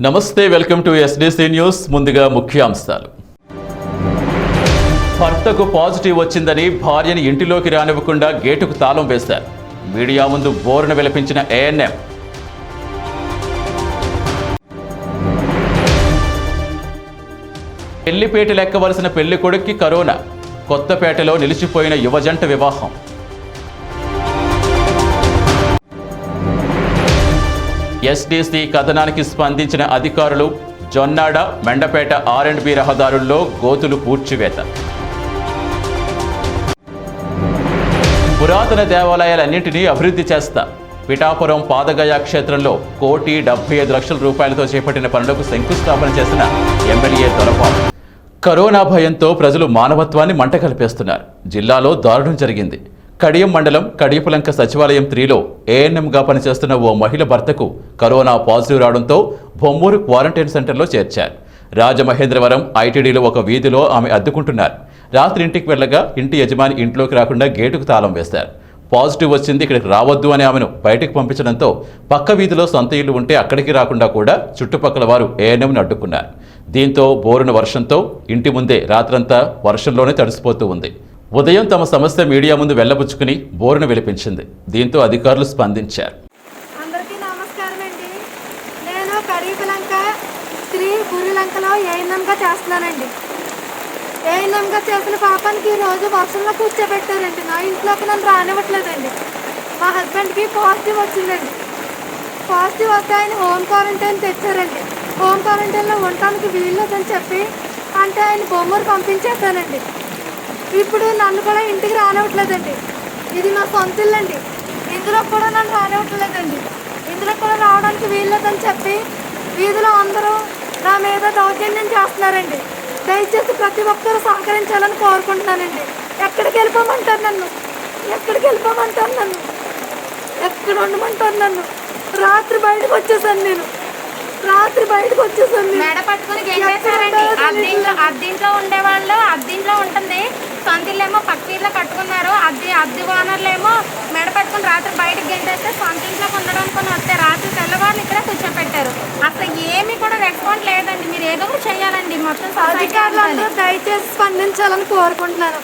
నమస్తే, welcome to SDC news. ముందుగా ముఖ్యాంశాలు. భర్తకు పాజిటివ్ వచ్చిందని భార్యని ఇంటిలోకి రానివ్వకుండా గేటుకు తాళం వేశారు. మీడియా ముందు బోరున విలపించిన ఏఎన్ఎం. పెళ్లిపేటలు ఎక్కవలసిన పెళ్లి కొడుక్కి కరోనా. కొత్తపేటలో నిలిచిపోయిన యువజంట వివాహం. ఎస్డీసీ కథనానికి స్పందించిన అధికారులు. జొన్నాడ మెండపేట R&B రహదారుల్లో గోతులు పూడ్చివేత. పురాతన దేవాలయాలన్నింటినీ అభివృద్ధి చేస్తా. పిఠాపురం పాదగయ క్షేత్రంలో ₹1,75,00,000 చేపట్టిన పనులకు శంకుస్థాపన చేసిన ఎమ్మెల్యే దొరపాల్. కరోనా భయంతో ప్రజలు మానవత్వాన్ని మంటకలిపేస్తున్నారు. జిల్లాలో దారుణం జరిగింది. కడియం మండలం కడియపులంక సచివాలయం 3లో ఏఎన్ఎంగా పనిచేస్తున్న ఓ మహిళ భర్తకు కరోనా పాజిటివ్ రావడంతో బొమ్మూరు క్వారంటైన్ సెంటర్లో చేర్చారు. రాజమహేంద్రవరం ఐటీడీలో ఒక వీధిలో ఆమె అద్దుకుంటున్నారు. రాత్రి ఇంటికి వెళ్ళగా ఇంటి యజమాని ఇంట్లోకి రాకుండా గేటుకు తాళం వేశారు. పాజిటివ్ వచ్చింది, ఇక్కడికి రావద్దు అని ఆమెను బయటకు పంపించడంతో పక్క వీధిలో సొంత ఇల్లు ఉంటే అక్కడికి రాకుండా కూడా చుట్టుపక్కల వారు ఏఎన్ఎంను అడ్డుకున్నారు. దీంతో బోరున వర్షంతో ఇంటి ముందే రాత్రంతా వర్షంలోనే తడిసిపోతూ ఉంది. ఉదయం తమ సమస్య మీడియా ముందు వెళ్లబుచ్చుకుని బోరున విలిపించింది. దీంతో అధికారులు స్పందించారు. అందరికీ నమస్కారం అండి. నేను కడియపులంక శ్రీ గురిలంకలో ఏఎన్ఎంగా చేస్తున్నానండి. ఏఎన్ఎంగా చేసిన పాపానికి రోజు వర్షంలో కూర్చోబెట్టారండి. నా ఇంట్లోకి నన్ను రానివ్వట్లేదండి. మా హస్బెండ్కి పాజిటివ్ వచ్చిందండి. పాజిటివ్ వస్తే ఆయన హోమ్ క్వారంటైన్ తెచ్చారండి. హోమ్ క్వారంటైన్లో ఉండటానికి వీల్లేదని చెప్పి అంటే ఆయన బొమ్మరు పంపించేశానండి. ఇప్పుడు నన్ను కూడా ఇంటికి రానివ్వట్లేదండి. ఇది నా సొంత ఇల్లు అండి. ఇందులో కూడా నన్ను రానివ్వట్లేదండి. ఇందులో కూడా రావడానికి వీల్లేదని చెప్పి వీధిలో అందరూ నా మీద దౌర్జన్యం చేస్తున్నారండి. దయచేసి ప్రతి ఒక్కరూ సహకరించాలని కోరుకుంటున్నానండి. ఎక్కడికి వెళ్ళిపోమంటారు నన్ను? ఎక్కడికి వెళ్ళిపోమంటారు నన్ను? ఎక్కడ ఉండమంటారు నన్ను? రాత్రి బయటకు వచ్చేసాను. నేను రాత్రి బయటకు వచ్చేసాను. మెడ పట్టుకుని గెంటేశారండి. అద్దీంట్లో ఉండేవాళ్ళు అద్దీంట్లో ఉంటుంది, సొంత ఇల్లేమో పక్క ఇల్లు కట్టుకున్నారు. అద్దె ఓనర్లేమో మెడ పట్టుకుని రాత్రి బయటకు గెంటేస్తే సొంత ఇంట్లోకి ఉండడానికి వస్తే రాత్రి తెల్లవాళ్ళు ఇక్కడే కూర్చోపెట్టారు. అసలు ఏమీ కూడా రెస్పాన్స్ లేదండి. మీరు ఏదో ఒకటి చేయాలండి. మొత్తం అధికారులు దయచేసి స్పందించాలని కోరుకుంటున్నాను.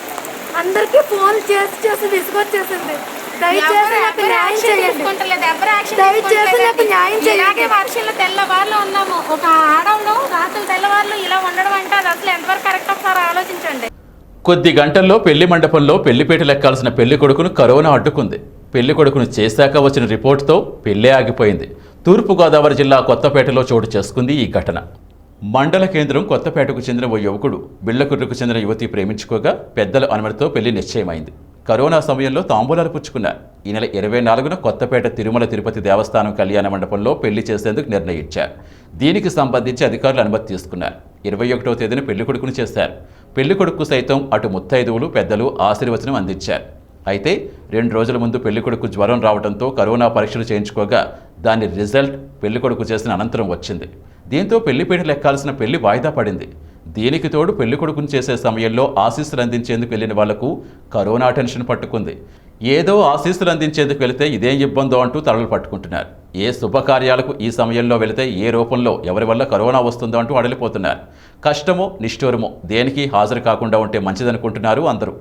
అందరికీ ఫోన్ చేసి చేసి విసుగొచ్చేసింది. దయచేసి నాకు న్యాయం చేయండి. దయచేసి నాకు న్యాయం చేయండి. వర్షంలో తెల్లవారులు ఉన్నాము. ఒక ఆడవాళ్ళు రాత్రి తెల్లవారులు ఇలా ఉండడం అంటే అది అసలు ఎంతవరకు కరెక్ట్ ఒకసారి ఆలోచించండి. కొద్ది గంటల్లో పెళ్లి మండపంలో పెళ్లిపేటలు ఎక్కాల్సిన పెళ్లి కొడుకును కరోనా అడ్డుకుంది. పెళ్లి కొడుకును చేశాక వచ్చిన రిపోర్టుతో పెళ్లే ఆగిపోయింది. తూర్పుగోదావరి జిల్లా కొత్తపేటలో చోటు చేసుకుంది ఈ ఘటన. మండల కేంద్రం కొత్తపేటకు చెందిన ఓ యువకుడు బిళ్లకుర్రకు చెందిన యువతి ప్రేమించుకోగా పెద్దల అనుమతితో పెళ్లి నిశ్చయమైంది. కరోనా సమయంలో తాంబూలాలు పుచ్చుకున్నారు. ఈ నెల 24న కొత్తపేట తిరుమల తిరుపతి దేవస్థానం కళ్యాణ మండపంలో పెళ్లి చేసేందుకు నిర్ణయించారు. దీనికి సంబంధించి అధికారులు అనుమతి తీసుకున్నారు. 21వ తేదీన పెళ్లి కొడుకును చేశారు. పెళ్లి కొడుకు సైతం అటు ముత్తైదువులు పెద్దలు ఆశీర్వచనం అందించారు. అయితే 2 రోజుల ముందు పెళ్లి కొడుకు జ్వరం రావడంతో కరోనా పరీక్షలు చేయించుకోగా దాని రిజల్ట్ పెళ్లి కొడుకు చేసిన అనంతరం వచ్చింది. దీంతో పెళ్లిపేటలు ఎక్కాల్సిన పెళ్లి వాయిదా పడింది. దీనికి తోడు పెళ్లి కొడుకును చేసే సమయంలో ఆశీస్సులు అందించేందుకు వెళ్లిన వాళ్లకు కరోనా టెన్షన్ పట్టుకుంది. ఏదో ఆశీస్సులు అందించేందుకు వెళితే ఇదేం ఇబ్బందో అంటూ తలలు పట్టుకుంటున్నారు. ఏ శుభకార్యాలకు ఈ సమయంలో వెళితే ఏ రూపంలో ఎవరి వల్ల కరోనా వస్తుందో అంటూ అడలిపోతున్నారు. కష్టమో నిష్ఠూరమో దేనికి హాజరు కాకుండా ఉంటే మంచిదనుకుంటున్నారు అందరూ.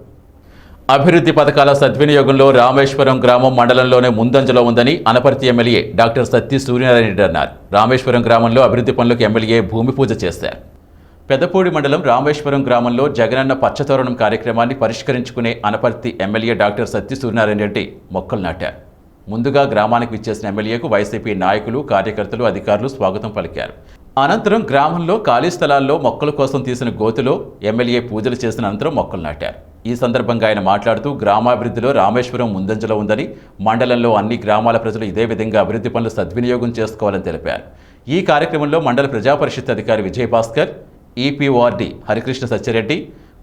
అభివృద్ధి పథకాల సద్వినియోగంలో రామేశ్వరం గ్రామం మండలంలోనే ముందంజలో ఉందని అనపర్తి ఎమ్మెల్యే డాక్టర్ సత్తి సూర్యనారాయణ రెడ్డి అన్నారు. రామేశ్వరం గ్రామంలో అభివృద్ధి పనులకు ఎమ్మెల్యే భూమి పూజ చేశారు. పెద్దపూడి మండలం రామేశ్వరం గ్రామంలో జగనన్న పచ్చతోరణం కార్యక్రమాన్ని పరిష్కరించుకునే అనపర్తి ఎమ్మెల్యే డాక్టర్ సత్తి సూర్యనారాయణ రెడ్డి మొక్కలు నాటారు. ముందుగా గ్రామానికి విచ్చేసిన ఎమ్మెల్యేకు వైసీపీ నాయకులు, కార్యకర్తలు, అధికారులు స్వాగతం పలికారు. అనంతరం గ్రామంలో ఖాళీ స్థలాల్లో మొక్కల కోసం తీసిన గోతులో ఎమ్మెల్యే పూజలు చేసిన అనంతరం మొక్కలు నాటారు. ఈ సందర్భంగా ఆయన మాట్లాడుతూ గ్రామాభివృద్ధిలో రామేశ్వరం ముందంజలో ఉందని, మండలంలో అన్ని గ్రామాల ప్రజలు ఇదే విధంగా అభివృద్ధి పనులు సద్వినియోగం చేసుకోవాలని తెలిపారు. ఈ కార్యక్రమంలో మండల ప్రజాపరిషత్ అధికారి విజయభాస్కర్, ఈపీఓఆర్డి హరికృష్ణ సత్యరెడ్డి,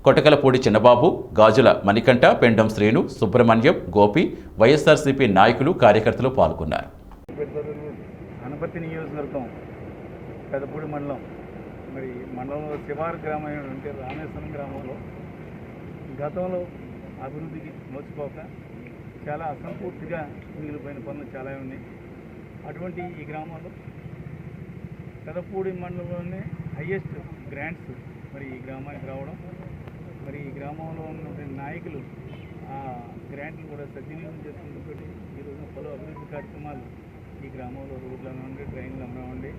కొటకలపూడి చిన్నబాబు, గాజుల మణికంఠ, పెండం శ్రీను, సుబ్రహ్మణ్యం, గోపి, వైఎస్ఆర్సీపీ నాయకులు, కార్యకర్తలు పాల్గొన్నారు. అనపర్తి నియోజకవర్గం పెద్దపూడి మండలం మండలంలో శివారు గ్రామం రామేశ్వరం గ్రామంలో గతంలో అభివృద్ధికి నోచుకోక చాలా అసంపూర్తిగా మిగిలిపోయిన పనులు చాలా ఉన్నాయి. అటువంటి ఈ గ్రామంలో పెదపూడి మండలంలోనే హయ్యెస్ట్ గ్రాంట్స్ మరి ఈ గ్రామానికి రావడం, మరి ఈ గ్రామంలో ఉన్నటువంటి నాయకులు ఆ గ్రాంట్లు కూడా సద్వినియోగం చేసుకుంటూ ఈ రోజున పలు అభివృద్ధి కార్యక్రమాలు ఈ గ్రామంలో రోడ్లు అనివ్వండి, డ్రైన్లు అనివ్వండి,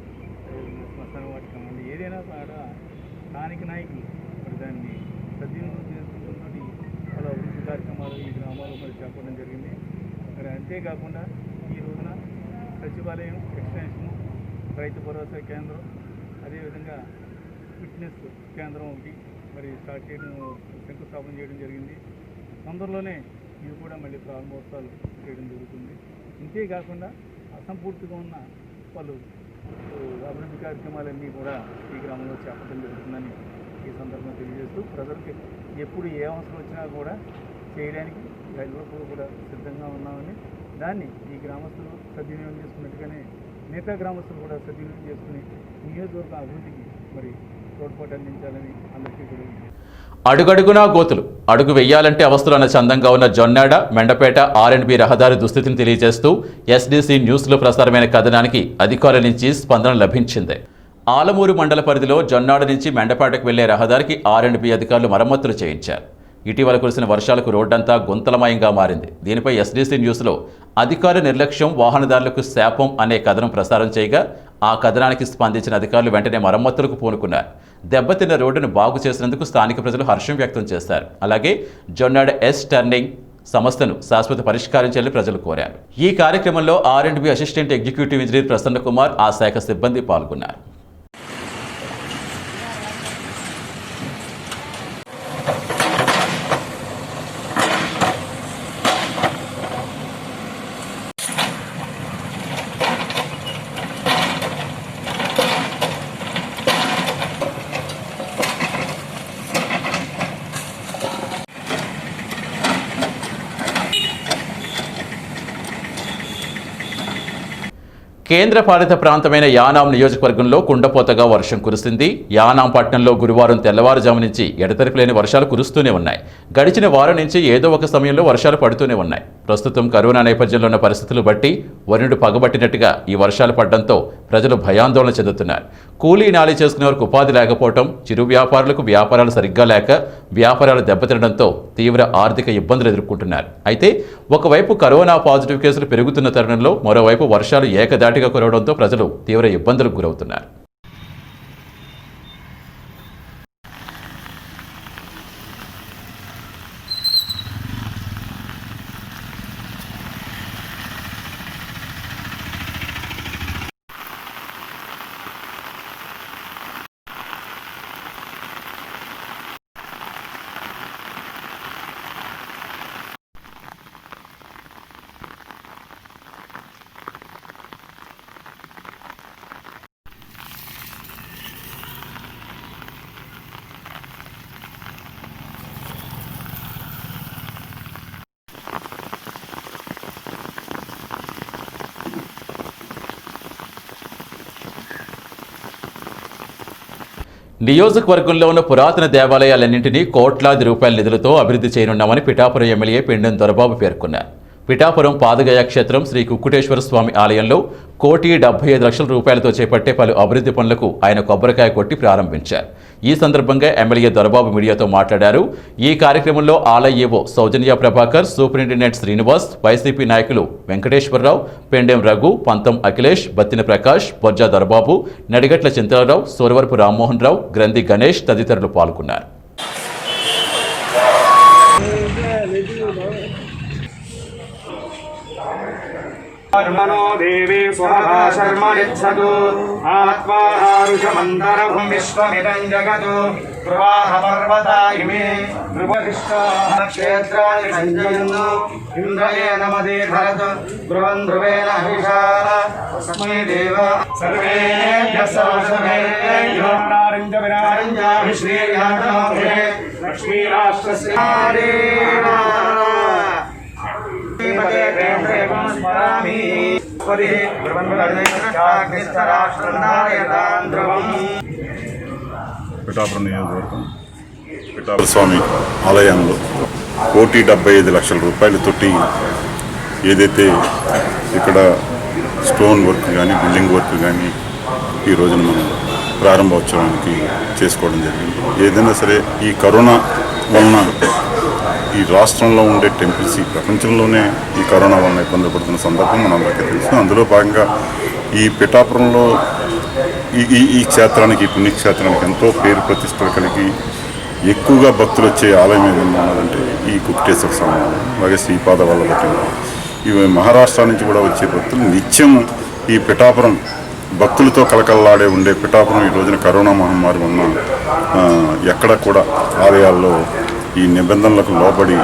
శ్మశాన వాటికి అనివ్వండి, ఏదైనా కూడా స్థానిక నాయకులు మరి దాన్ని సద్వినియోగం చేసుకుంటూ పలు అభివృద్ధి కార్యక్రమాలు ఈ గ్రామాల్లో మరి చేపట్టడం జరిగింది. మరి అంతేకాకుండా ఈ రోజున సచివాలయం ఎక్స్టెన్షన్, రైతు భరోసా కేంద్రం, అదేవిధంగా ఫిట్నెస్ కేంద్రం ఒకటి మరి స్టార్ట్ చేయడం, శంకుస్థాపన చేయడం జరిగింది. తొందరలోనే ఇవి కూడా మళ్ళీ ప్రారంభోత్సవాలు చేయడం జరుగుతుంది. ఇంతేకాకుండా అసంపూర్తిగా ఉన్న పలు అభివృద్ధి కార్యక్రమాలన్నీ కూడా ఈ గ్రామంలో చేపట్టడం జరుగుతుందని ఈ సందర్భంగా తెలియజేస్తూ, ప్రజలకి ఎప్పుడు ఏ అవసరం వచ్చినా కూడా చేయడానికి ఎల్లప్పుడూ కూడా సిద్ధంగా ఉన్నామని, దాన్ని ఈ గ్రామస్తులు సద్వినియోగం చేసుకున్నట్టుగానే మిగతా గ్రామస్తులు కూడా సద్వినియోగం చేసుకుని నియోజకవర్గ అభివృద్ధికి మరి తోడ్పాటు అందించాలని అందరికీ కూడా అడుగడుగునా గోతులు, అడుగు వెయ్యాలంటే అవస్థలన్న చందంగా ఉన్న జొన్నాడ మెండపేట R&B రహదారి దుస్థితిని తెలియజేస్తూ SDC న్యూస్లో ప్రసారమైన కథనానికి అధికారుల నుంచి స్పందన లభించింది. ఆలమూరు మండల పరిధిలో జొన్నాడ నుంచి మెండపేటకు వెళ్లే రహదారికి R&B అధికారులు మరమ్మతులు చేయించారు. ఇటీవల కురిసిన వర్షాలకు రోడ్డంతా గుంతలమయంగా మారింది. దీనిపై SDC న్యూస్లో అధికార నిర్లక్ష్యం వాహనదారులకు శాపం అనే కథనం ప్రసారం చేయగా ఆ కథనానికి స్పందించిన అధికారులు వెంటనే మరమ్మతులకు పూనుకున్నారు. దెబ్బతిన్న రోడ్డును బాగు చేసినందుకు స్థానిక ప్రజలు హర్షం వ్యక్తం చేశారు. అలాగే జొన్నాడ టర్నింగ్ సమస్యను శాశ్వత పరిష్కారం చేయాలని ప్రజలు కోరారు. ఈ కార్యక్రమంలో R&B assistant executive engineer Prasanna Kumar, ఆ శాఖ సిబ్బంది పాల్గొన్నారు. కేంద్ర పాలిత ప్రాంతమైన యానాం నియోజకవర్గంలో కుండపోతగా వర్షం కురిసింది. యానాం పట్టణంలో గురువారం తెల్లవారుజాము నుంచి ఎడతెరిపిలేని వర్షాలు కురుస్తూనే ఉన్నాయి. గడిచిన వారం నుంచి ఏదో ఒక సమయంలో వర్షాలు పడుతూనే ఉన్నాయి. ప్రస్తుతం కరోనా నేపథ్యంలో ఉన్న పరిస్థితులు బట్టి వరుణుడు పగబట్టినట్టుగా ఈ వర్షాలు పడడంతో ప్రజలు భయాందోళన చెందుతున్నారు. కూలీ నాలి చేసుకునే వరకు ఉపాధి లేకపోవడం, చిరు వ్యాపారులకు వ్యాపారాలు సరిగ్గా లేక వ్యాపారాలు దెబ్బతినడంతో తీవ్ర ఆర్థిక ఇబ్బందులు ఎదుర్కొంటున్నారు. అయితే ఒకవైపు కరోనా పాజిటివ్ కేసులు పెరుగుతున్న తరుణంలో మరోవైపు వర్షాలు ఏకదాటిగా కురవడంతో ప్రజలు తీవ్ర ఇబ్బందులకు గురవుతున్నారు. నియోజకవర్గంలో ఉన్న పురాతన దేవాలయాలన్నింటినీ కోట్లాది రూపాయల నిధులతో అభివృద్ధి చేయనున్నామని పిఠాపురం ఎమ్మెల్యే పెండెం దొరబాబు పేర్కొన్నారు. పిఠాపురం పాదగయ క్షేత్రం శ్రీ కుక్కుటేశ్వర స్వామి ఆలయంలో 1,75,00,000 రూపాయలతో చేపట్టే పలు అభివృద్ధి పనులకు ఆయన కొబ్బరికాయ కొట్టి ప్రారంభించారు. ఈ సందర్భంగా ఎమ్మెల్యే దొరబాబు మీడియాతో మాట్లాడారు. ఈ కార్యక్రమంలో ఆలయ ఈవో సౌజన్య ప్రభాకర్, సూపరింటెండెంట్ శ్రీనివాస్, వైసీపీ నాయకులు వెంకటేశ్వరరావు, పెండెం రఘు, పంతం అఖిలేష్, బత్తిన ప్రకాష్, బొజ్జా దొరబాబు, నడిగట్ల చింతలరావు, సోరవరపు రామ్మోహన్ రావు, గ్రంథి గణేష్ తదితరులు పాల్గొన్నారు. మनो देवी स्वहा शर्मनिच्छतु आत्माहारुषमन्तरभुं विश्वमिदं जगतु प्रवाह पर्वता इमे नृपतिष्ठाः क्षेत्राणि सञ्जयन्तु इन्द्रयेण मदे भरत ध्रुवं ध्रुवेण हविषा तस्मै देव सर्वेभ्यः सर्वसमेभ्यो नारञ्ज विरारञ्जाभि श्रीर्यातनोभे लक्ष्मीराष्ट्रस्य పిఠాపురం నియోజకవర్గం పిఠాపుర స్వామి ఆలయంలో 1,75,00,000 రూపాయలతోటి ఏదైతే ఇక్కడ స్టోన్ వర్క్ కానీ బిల్డింగ్ వర్క్ కానీ ఈ రోజున మనం ప్రారంభోత్సవానికి చేసుకోవడం జరిగింది. ఏదైనా సరే ఈ కరోనా వలన ఈ రాష్ట్రంలో ఉండే టెంపుల్స్ ఈ ప్రపంచంలోనే ఈ కరోనా వలన ఇబ్బంది పడుతున్న సందర్భం మనందరికీ తెలుసు. అందులో భాగంగా ఈ పిఠాపురంలో ఈ క్షేత్రానికి, ఈ పుణ్యక్షేత్రానికి ఎంతో పేరు ప్రతిష్టలు కలిగి ఎక్కువగా భక్తులు వచ్చే ఆలయం ఏదన్నా ఉన్నదంటే ఈ కుక్టేశ్వర స్వామి, అలాగే శ్రీపాద వల్లభ టెంపుల్. ఇవి మహారాష్ట్ర నుంచి కూడా వచ్చే భక్తులు నిత్యం ఈ పిఠాపురం భక్తులతో కలకల్లాడే ఉండే పిఠాపురం ఈ రోజున కరోనా మహమ్మారి వలన ఎక్కడ కూడా ఆలయాల్లో ఈ నిబంధనలకు లోబడి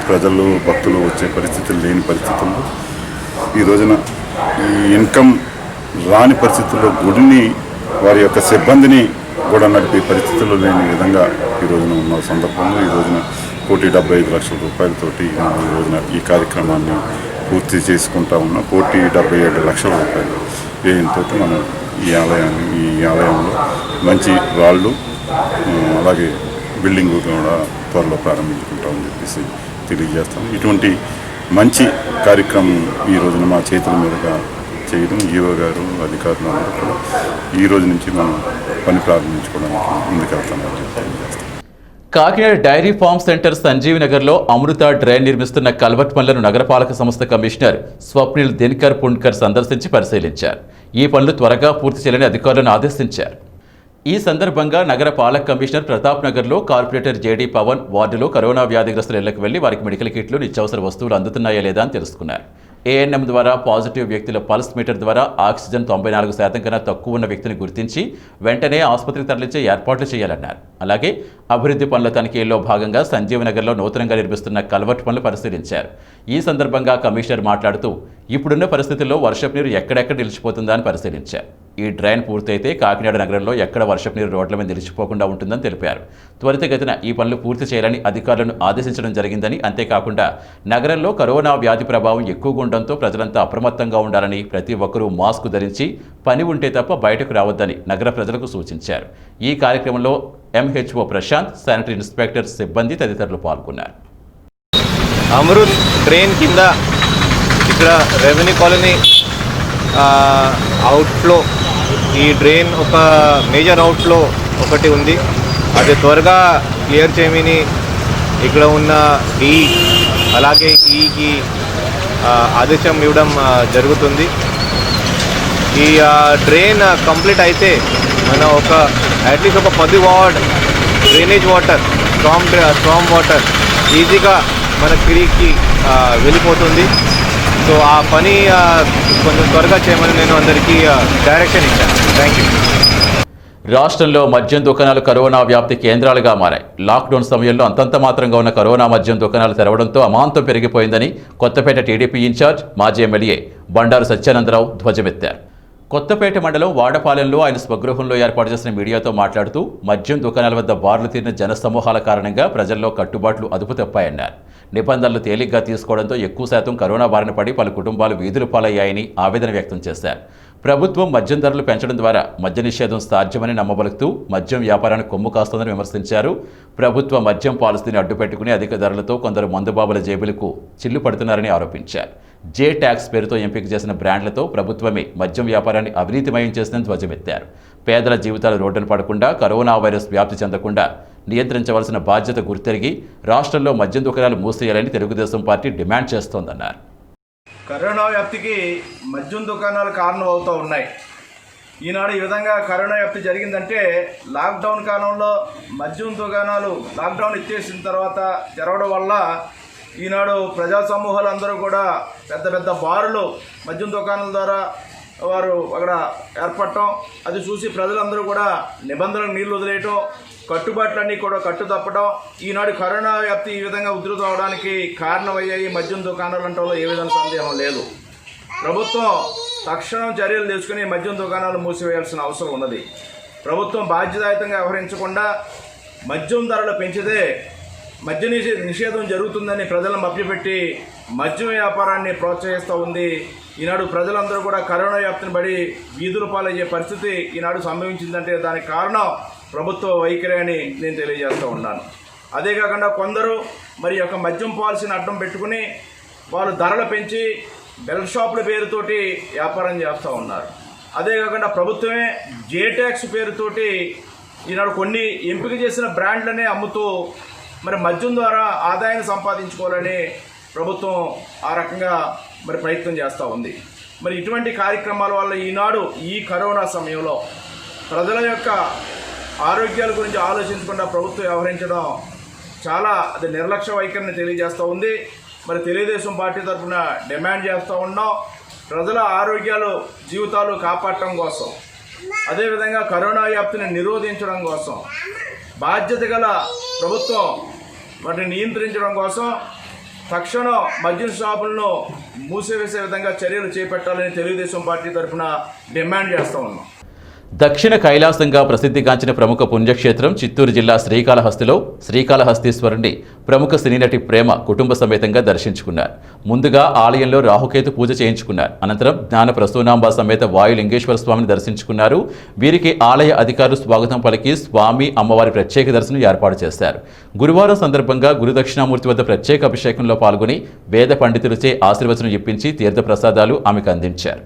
ప్రజలు భక్తులు వచ్చే పరిస్థితులు లేని పరిస్థితుల్లో ఈ రోజున ఈ ఇన్కమ్ రాని పరిస్థితుల్లో గుడిని వారి యొక్క సిబ్బందిని కూడా నడిపే పరిస్థితుల్లో లేని విధంగా ఈ రోజున ఉన్న సందర్భంలో ఈ రోజున 1,75,00,000 రూపాయలతోటి ఈ రోజున ఈ కార్యక్రమాన్ని పూర్తి చేసుకుంటా ఉన్న 1,77,00,000 రూపాయలు వ్యయంతో మనం ఈ ఆలయంలో మంచి రాళ్ళు అలాగే బిల్డింగ్ కూడా త్వరలో ప్రారంభించుకుంటామని చెప్పేసి తెలియజేస్తాం. ఇటువంటి మంచి కార్యక్రమం ఈ రోజున మా చేతుల మీదుగా చేయడం ఈవో గారు అధికారులు అందరూ కూడా ఈ రోజు నుంచి మనం పని ప్రారంభించుకోవడానికి ముందుకెళ్తామని చెప్పి తెలియజేస్తాం. Kakinada dairy farm centre Sanjeev నగర్లో అమృత డ్రైన్ నిర్మిస్తున్న కల్వర్ట్ పనులను నగరపాలక సంస్థ కమిషనర్ స్వప్నిల్ దినకర్ పుణ్కర్ సందర్శించి పరిశీలించారు. ఈ పనులు త్వరగా పూర్తి చేయాలని అధికారులను ఆదేశించారు. ఈ సందర్భంగా నగర పాలక కమిషనర్ ప్రతాప్ నగర్లో కార్పొరేటర్ జేడీ పవన్ వార్డులో కరోనా వ్యాధిగ్రస్తుల ఇళ్లకు వెళ్లి వారికి మెడికల్ కిట్లు, నిత్యావసర వస్తువులు అందుతున్నాయా లేదా అని తెలుసుకున్నారు. ఏఎన్ఎం ద్వారా పాజిటివ్ వ్యక్తుల పల్స్ మీటర్ ద్వారా ఆక్సిజన్ 94% కన్నా తక్కువ ఉన్న వ్యక్తిని గుర్తించి వెంటనే ఆసుపత్రికి తరలించే ఏర్పాట్లు చేయాలన్నారు. అలాగే అభివృద్ధి పనుల తనిఖీల్లో భాగంగా సంజీవ్ నగర్లో నూతనంగా నిర్మిస్తున్న కల్వర్ట్ పనులు పరిశీలించారు. ఈ సందర్భంగా కమిషనర్ మాట్లాడుతూ ఇప్పుడున్న పరిస్థితుల్లో వర్షపు నీరు ఎక్కడెక్కడ నిలిచిపోతుందా అని పరిశీలించారు. ఈ డ్రైన్ పూర్తయితే కాకినాడ నగరంలో ఎక్కడ వర్షపు నీరు రోడ్ల మీద నిలిచిపోకుండా ఉంటుందని తెలిపారు. త్వరితగతిన ఈ పనులు పూర్తి చేయాలని అధికారులను ఆదేశించడం జరిగిందని, అంతేకాకుండా నగరంలో కరోనా వ్యాధి ప్రభావం ఎక్కువగా ఉండడంతో ప్రజలంతా అప్రమత్తంగా ఉండాలని, ప్రతి ఒక్కరూ మాస్క్ ధరించి పని ఉంటే తప్ప బయటకు రావద్దని నగర ప్రజలకు సూచించారు. ఈ కార్యక్రమంలో ఎంహెచ్ఓ ప్రశాంత్, శానిటరీ ఇన్స్పెక్టర్ సిబ్బంది తదితరులు పాల్గొన్నారు. అమృత్ డ్రైన్ కింద ఇక్కడ రెవెన్యూ కాలనీ అవుట్ఫ్లో ఈ డ్రైన్ ఒక మేజర్ అవుట్ఫ్లో ఒకటి ఉంది. అది త్వరగా క్లియర్ చేయమని ఇక్కడ ఉన్న డి అలాగే ఈకి ఆదేశం ఇవ్వడం జరుగుతుంది. ఈ డ్రైన్ కంప్లీట్ అయితే మన అట్లీస్ట్ ఒక 10 ward drainage water, storm water ఈజీగా మన క్రీక్కి వెళ్ళిపోతుంది. సో ఆ పని కొంచెం త్వరగా చేయమని నేను అందరికీ డైరెక్షన్ ఇచ్చాను. Thank you. రాష్ట్రంలో మద్యం దుకాణాలు కరోనా వ్యాప్తి కేంద్రాలుగా మారాయి. లాక్డౌన్ సమయంలో అంతంత మాత్రంగా ఉన్న కరోనా మద్యం దుకాణాలు తెరవడంతో అమాంతం పెరిగిపోయిందని కొత్తపేట టీడీపీ ఇన్ఛార్జ్ మాజీ ఎమ్మెల్యే బండారు సత్యానందరావు ధ్వజమెత్తారు. కొత్తపేట మండలం వాడపాలెంలో ఆయన స్వగృహంలో ఏర్పాటు చేసిన మీడియాతో మాట్లాడుతూ మద్యం దుకాణాల వద్ద బార్లు తీరిన జనసమూహాల కారణంగా ప్రజల్లో కట్టుబాట్లు అదుపు తప్పాయన్నారు. నిబంధనలు తేలిగ్గా తీసుకోవడంతో ఎక్కువ శాతం కరోనా బారిన పడి పలు కుటుంబాలు వీధులు పాలయ్యాయని ఆవేదన వ్యక్తం చేశారు. ప్రభుత్వం మద్యం ధరలు పెంచడం ద్వారా మద్య నిషేధం సాధ్యమని నమ్మబలుకుతూ మద్యం వ్యాపారాన్ని కొమ్ము కాస్తోందని విమర్శించారు. ప్రభుత్వ మద్యం పాలసీని అడ్డుపెట్టుకుని అధిక ధరలతో కొందరు మందుబాబుల జేబులకు చిల్లు పడుతున్నారని ఆరోపించారు. జే ట్యాక్స్ పేరుతో ఎంపిక చేసిన బ్రాండ్లతో ప్రభుత్వమే మద్యం వ్యాపారాన్ని అవినీతిమయం చేసిందని ధ్వజమెత్తారు. పేదల జీవితాలు రోడ్డున పడకుండా, కరోనా వైరస్ వ్యాప్తి చెందకుండా నియంత్రించవలసిన బాధ్యత గుర్తెరిగి రాష్ట్రంలో మద్యం దుకాణాలు మూసేయాలని తెలుగుదేశం పార్టీ డిమాండ్ చేస్తోందన్నారు. కరోనా వ్యాప్తికి మద్యం దుకాణాలు కారణం అవుతూ ఉన్నాయి. ఈనాడు ఈ విధంగా కరోనా వ్యాప్తి జరిగిందంటే లాక్డౌన్ కాలంలో మద్యం దుకాణాలు లాక్డౌన్ ఎత్తేసిన తర్వాత తెరవడం వల్ల ఈనాడు ప్రజా సమూహాలు అందరూ కూడా పెద్ద పెద్ద బారులు మద్యం దుకాణాల ద్వారా వారు అక్కడ ఏర్పడటం, అది చూసి ప్రజలందరూ కూడా నిబంధనలకు నీళ్లు వదిలేయటం, కట్టుబాట్లన్నీ కూడా కట్టు తప్పడం, ఈనాడు కరోనా వ్యాప్తి ఈ విధంగా ఉధృతం అవడానికి కారణమయ్యాయి మద్యం దుకాణాలు అంటలో ఏ విధంగా సందేహం లేదు. ప్రభుత్వం తక్షణం చర్యలు తీసుకుని మద్యం దుకాణాలు మూసివేయాల్సిన అవసరం ఉన్నది. ప్రభుత్వం బాధ్యతాయుతంగా వ్యవహరించకుండా మద్యం ధరలు పెంచితే మద్య నిషేధం జరుగుతుందని ప్రజలను మభ్యపెట్టి మద్యం వ్యాపారాన్ని ప్రోత్సహిస్తూ ఉంది. ఈనాడు ప్రజలందరూ కూడా కరోనా వ్యాప్తిని పడి వీధుల పాలయ్యే పరిస్థితి ఈనాడు సంభవించిందంటే దానికి కారణం ప్రభుత్వ వైఖరి అని నేను తెలియజేస్తూ ఉన్నాను. అదే కాకుండా కొందరు మరి యొక్క మద్యం పాలసీని అడ్డం పెట్టుకుని వాళ్ళు ధరలు పెంచి బెల్ట్ షాపుల పేరుతోటి వ్యాపారం చేస్తూ ఉన్నారు. అదే కాకుండా ప్రభుత్వమే జేటాక్స్ పేరుతోటి ఈనాడు కొన్ని ఎంపిక చేసిన బ్రాండ్లనే అమ్ముతూ మరి మద్యం ద్వారా ఆదాయాన్ని సంపాదించుకోవాలని ప్రభుత్వం ఆ రకంగా మరి ప్రయత్నం చేస్తూ ఉంది. మరి ఇటువంటి కార్యక్రమాల వల్ల ఈనాడు ఈ కరోనా సమయంలో ప్రజల యొక్క ఆరోగ్యాల గురించి ఆలోచించకుండా ప్రభుత్వం వ్యవహరించడం చాలా అది నిర్లక్ష్య వైఖరిని తెలియజేస్తూ ఉంది. మరి తెలుగుదేశం పార్టీ తరఫున డిమాండ్ చేస్తూ ఉన్నాం, ప్రజల ఆరోగ్యాలు జీవితాలు కాపాడటం కోసం, అదేవిధంగా కరోనా వ్యాప్తిని నిరోధించడం కోసం, బాధ్యత గల ప్రభుత్వం వాటిని నియంత్రించడం కోసం తక్షణం మద్యం షాపులను మూసివేసే విధంగా చర్యలు చేపట్టాలని తెలుగుదేశం పార్టీ తరఫున డిమాండ్ చేస్తూ ఉన్నాం. దక్షిణ కైలాసంగా ప్రసిద్ధిగాంచిన ప్రముఖ పుణ్యక్షేత్రం చిత్తూరు జిల్లా శ్రీకాళహస్తిలో శ్రీకాళహస్తీశ్వరుణ్ణి ప్రముఖ సినీ నటి ప్రేమ కుటుంబ సమేతంగా దర్శించుకున్నారు. ముందుగా ఆలయంలో రాహుకేతు పూజ చేయించుకున్నారు. అనంతరం జ్ఞాన ప్రసూనాంబ సమేత వాయులింగేశ్వర స్వామిని దర్శించుకున్నారు. వీరికి ఆలయ అధికారులు స్వాగతం పలికి స్వామి అమ్మవారి ప్రత్యేక దర్శనం ఏర్పాటు చేశారు. గురువారం సందర్భంగా గురుదక్షిణామూర్తి వద్ద ప్రత్యేక అభిషేకంలో పాల్గొని వేద పండితులచే ఆశీర్వచనం ఇప్పించి తీర్థప్రసాదాలు ఆమెకు అందించారు.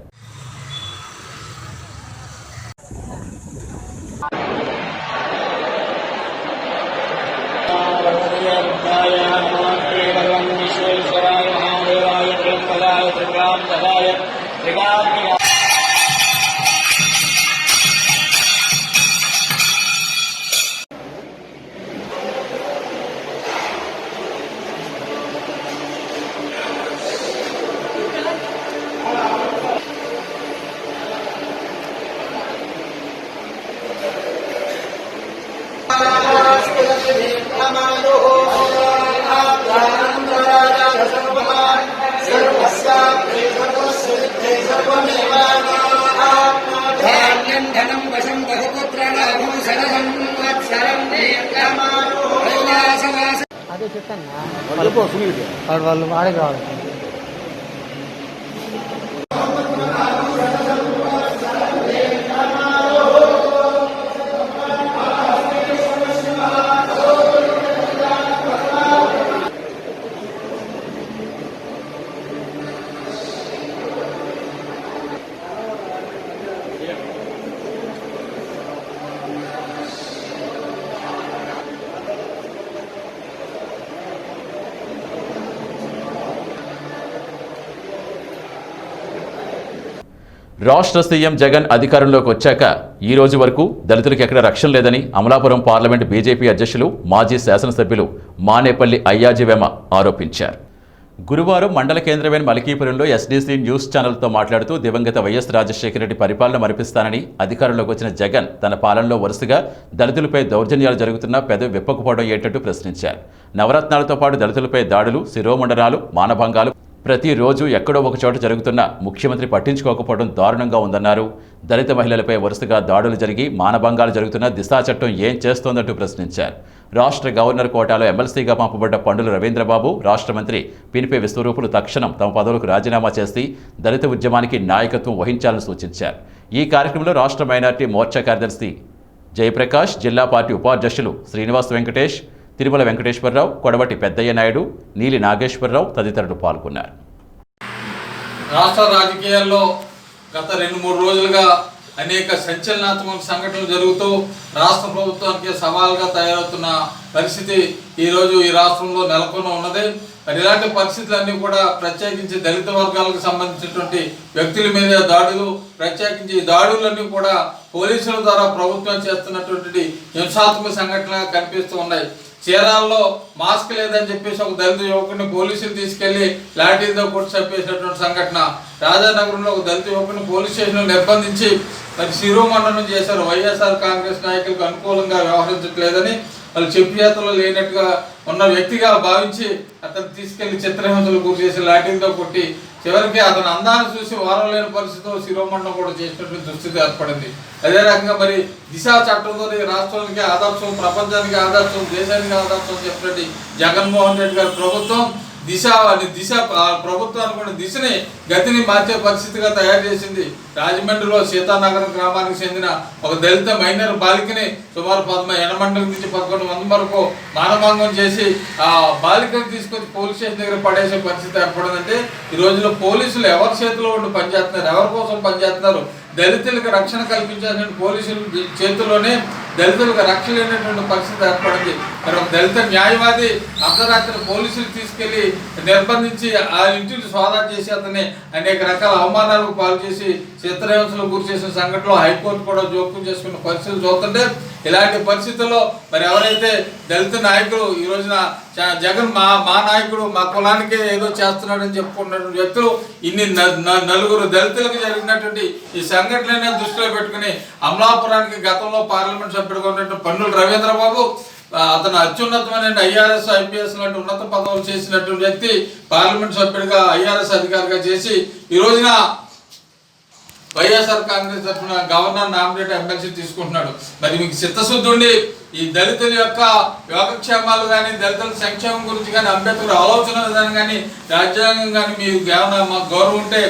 అదే చెప్తాను వాళ్ళు వాడికి రావాలి. రాష్ట్ర సీఎం జగన్ అధికారంలోకి వచ్చాక ఈ రోజు వరకు దళితులకు ఎక్కడ రక్షణ లేదని అమలాపురం పార్లమెంటు బీజేపీ అధ్యక్షులు మాజీ శాసనసభ్యులు మానేపల్లి అయ్యాజీవేమ ఆరోపించారు. గురువారం మండల కేంద్రమైన మలికీపురంలో ఎస్డీసీ న్యూస్ ఛానల్తో మాట్లాడుతూ దివంగత వైఎస్ రాజశేఖర రెడ్డి పరిపాలన మరిపిస్తానని అధికారంలోకి వచ్చిన జగన్ తన పాలనలో వరుసగా దళితులపై దౌర్జన్యాలు జరుగుతున్నా పెదవి విప్పకపోవడం ఏంటంటూ ప్రశ్నించారు. నవరత్నాలతో పాటు దళితులపై దాడులు, శిరోమండనాలు, మానభంగాలు ప్రతిరోజు ఎక్కడో ఒక చోట జరుగుతున్న ముఖ్యమంత్రి పట్టించుకోకపోవడం దారుణంగా ఉందన్నారు. దళిత మహిళలపై వరుసగా దాడులు జరిగి మానభంగాలు జరుగుతున్న దిశా చట్టం ఏం చేస్తోందంటూ ప్రశ్నించారు. రాష్ట్ర గవర్నర్ కోటాలో ఎమ్మెల్సీగా పంపబడ్డ పండుల రవీంద్రబాబు, రాష్ట్ర మంత్రి పినిపే విశ్వరూపులు తక్షణం తమ పదవులకు రాజీనామా చేసి దళిత ఉద్యమానికి నాయకత్వం వహించాలని సూచించారు. ఈ కార్యక్రమంలో రాష్ట్ర మైనార్టీ మోర్చా కార్యదర్శి జయప్రకాష్, జిల్లా పార్టీ ఉపాధ్యక్షులు శ్రీనివాస్ వెంకటేష్, తిరుమల వెంకటేశ్వరరావు, కొడవటి పెద్దయ్య నాయుడు, నీలి నాగేశ్వరరావు తదితరులు పాల్గొన్నారు. రాష్ట్ర రాజకీయాల్లో గత 2-3 రోజులుగా అనేక సంచలనాత్మక సంఘటనలు జరుగుతూ రాష్ట్ర ప్రభుత్వానికి సవాల్గా తయారవుతున్న పరిస్థితి ఈరోజు ఈ రాష్ట్రంలో నెలకొని ఉన్నది. మరి ఇలాంటి పరిస్థితులన్నీ కూడా ప్రత్యేకించి దళిత వర్గాలకు సంబంధించినటువంటి వ్యక్తుల మీద దాడులు, ప్రత్యేకించి ఈ దాడులన్నీ కూడా పోలీసుల ద్వారా ప్రభుత్వం చేస్తున్నటువంటి హింసాత్మక సంఘటనలుగా కనిపిస్తూ ఉన్నాయి. చీరాల్లో మాస్క్ లేదని చెప్పేసి ఒక దళిత యువకుడిని పోలీసులు తీసుకెళ్లి లాఠీలతో కొట్టి చంపేసినటువంటి సంఘటన. రాజానగరంలో ఒక దళిత యువకుడిని పోలీస్ స్టేషన్లో నిర్బంధించి మరి శిరోమండనం చేశారు. వైఎస్ఆర్ కాంగ్రెస్ నాయకులకు అనుకూలంగా వ్యవహరించట్లేదని వాళ్ళు చెప్పేతలో లేనట్టుగా ఉన్న వ్యక్తిగా భావించి అతను తీసుకెళ్లి చిత్రహింసలు గురి చేసి లాఠీలతో కొట్టి చివరికి అతను అందాన్ని చూసి వారం లేని పరిస్థితుల్లో శిరోమండనం కూడా చేసినటువంటి దుస్థితి ఏర్పడింది. అదే రకంగా మరి దిశా చట్టంతో రాష్ట్రానికి ఆదర్శం, ప్రపంచానికి ఆదర్శం, దేశానికి ఆదర్శం చెప్పినట్టు జగన్మోహన్ రెడ్డి గారి ప్రభుత్వం దిశ ప్రభుత్వానికి కూడా దిశని గతిని మార్చే పరిస్థితిగా తయారు చేసింది. రాజమండ్రిలో సీతానగరం గ్రామానికి చెందిన ఒక దళిత మైనర్ బాలికని సుమారు 800 నుంచి 1100 వరకు మానభంగం చేసి ఆ బాలికను తీసుకొచ్చి పోలీస్ స్టేషన్ దగ్గర పడేసే పరిస్థితి ఏర్పడిందంటే ఈ రోజుల్లో పోలీసులు ఎవరి చేతిలో ఉండి పనిచేస్తున్నారు, ఎవరి కోసం పనిచేస్తున్నారు, దళితులకు రక్షణ కల్పించాల్సిన పోలీసుల చేతుల్లోనే దళితులకు రక్షణ లేనటువంటి పరిస్థితి ఏర్పడింది. మరి ఒక దళిత న్యాయవాది అర్ధరాత్రి పోలీసులు తీసుకెళ్లి నిర్బంధించి ఆ ఇంటిని సోదా చేసి అతన్ని అనేక రకాల అవమానాలకు పాలు చేసి చిత్రహింసలకు గురి చేసిన సంఘటనలో హైకోర్టు కూడా జోక్యం చేసుకున్న పరిస్థితులు చూస్తుంటే, ఇలాంటి పరిస్థితుల్లో మరి ఎవరైతే దళిత నాయకులు ఈ రోజున జగన్ మా నాయకుడు మా కులానికే ఏదో చేస్తున్నాడని చెప్పుకున్నటువంటి వ్యక్తులు ఇన్ని నలుగురు దళితులకు జరిగినటువంటి ఈ సంఘటననే దృష్టిలో పెట్టుకుని అమలాపురానికి గతంలో పార్లమెంట్ సభ్యుడిగా ఉన్నటువంటి పన్నుల రవీంద్రబాబు, అతను అత్యున్నతమైన ఐఆర్ఎస్ ఐపీఎస్ లాంటి ఉన్నత పదవులు చేసినటువంటి వ్యక్తి పార్లమెంట్ సభ్యుడిగా ఐఆర్ఎస్ అధికారిగా చేసి ఈ రోజున వైఎస్ఆర్ కాంగ్రెస్ తరఫున గవర్నర్ నామినేట్ ఎమ్మెల్సీ తీసుకుంటున్నాడు. మరి మీకు చిత్తశుద్ధి ఉండి ఈ దళితుల యొక్క యోగక్షేమాలు కానీ దళితుల సంక్షేమం గురించి కానీ అంబేద్కర్ ఆలోచన విధానం కానీ రాజ్యాంగం కానీ మీకు ఏమైనా మాకు గౌరవం ఉంటే